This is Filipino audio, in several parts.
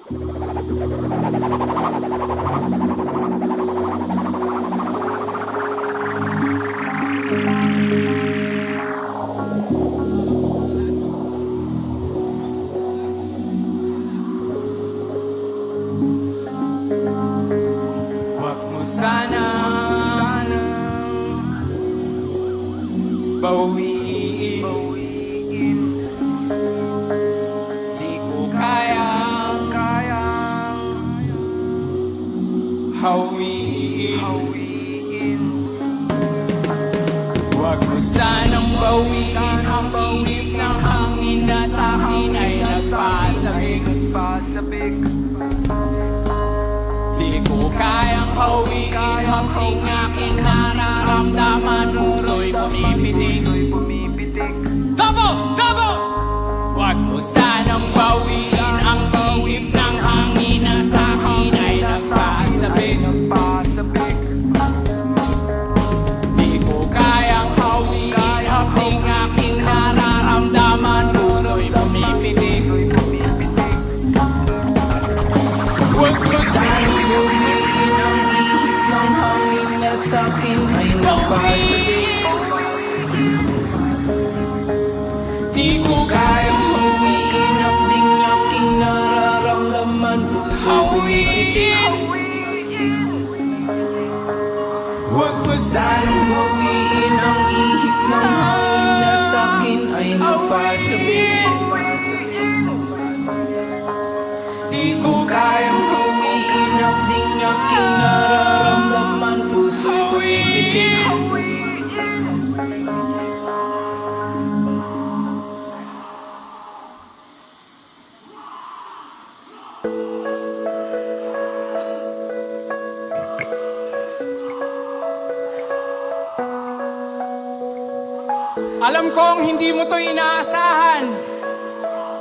Huwag mo sana bawiin, di ko kayang hawiin. Huwag mo sanang bawiin ang ihip ng hangin na sa'kin ay nagpasabik. Di ko kayang hawiin hapting aking nararamdaman, puso'y pumipitik. Double! Huwag mo sanang bawiin ang ihip ng hangin na sa'kin ay nagpasabik. Di ko kayang hawiin hapting aking nararamdaman, puso'y pumipitik. Huwag mo sanang bawiin ang ihip ng hangin na sa'kin ay nagpasabik. Di ko kayang hawiin hapting aking nararamdaman, puso'y pumipitik. Huwag mo sanang bawiin ang ihip ng hangin na sa'kin ay nagpasabik. Di ko kayang hawiin hapting aking nararamdaman, puso'y pumipitik. Alam kong hindi mo to inaasahan,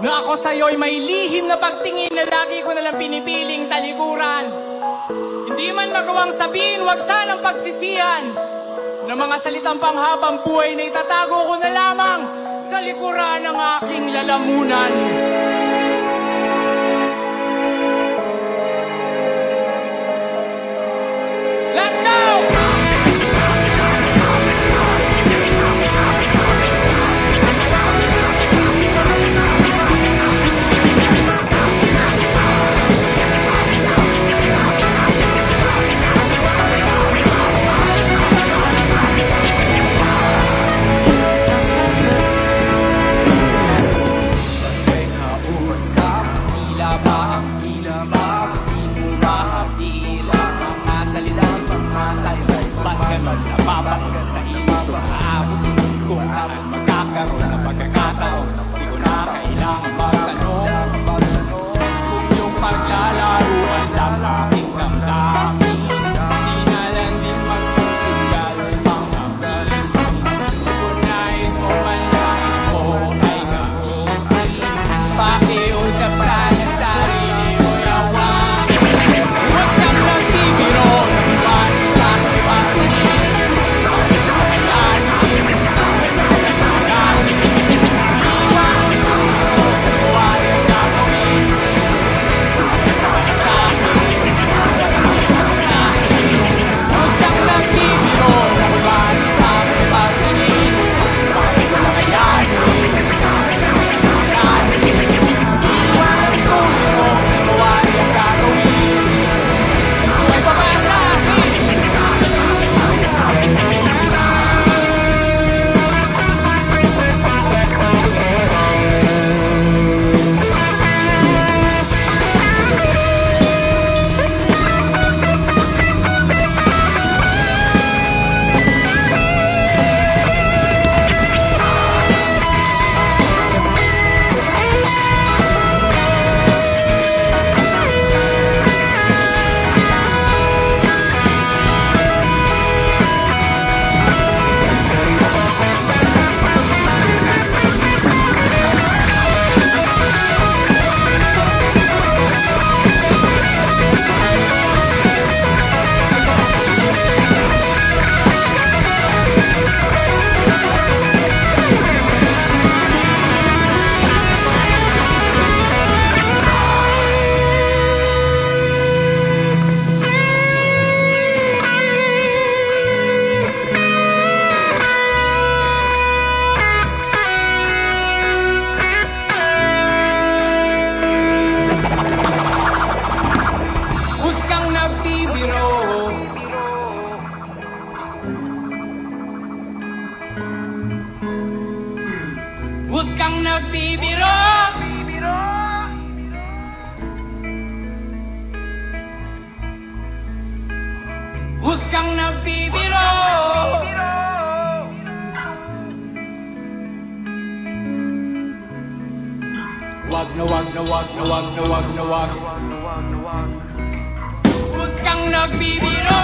na ako sa'yo'y may lihim na pagtingin na lagi ko nalang pinipiling talikuran. Hindi man magawang sabihin, wag sanang pagsisihan, na mga salitang panghabang buhay na itatago ko na lamang sa likuran ng aking lalamunan. Let's go! Napapangga sa isyo, aabot kung saan magkakaroon ng pagkakataon. Di ko na kailangan magtanong kung yung paglalaruan lang aking damdamin. Di na lang din magsusugal mga galing. Kung nais mo man lang ako ay gamitin, pakiusap sana sa sarili mo yawan. Huwag kang nagbibiro ng bansa ko ipatingin. Huwag kang nagbibiro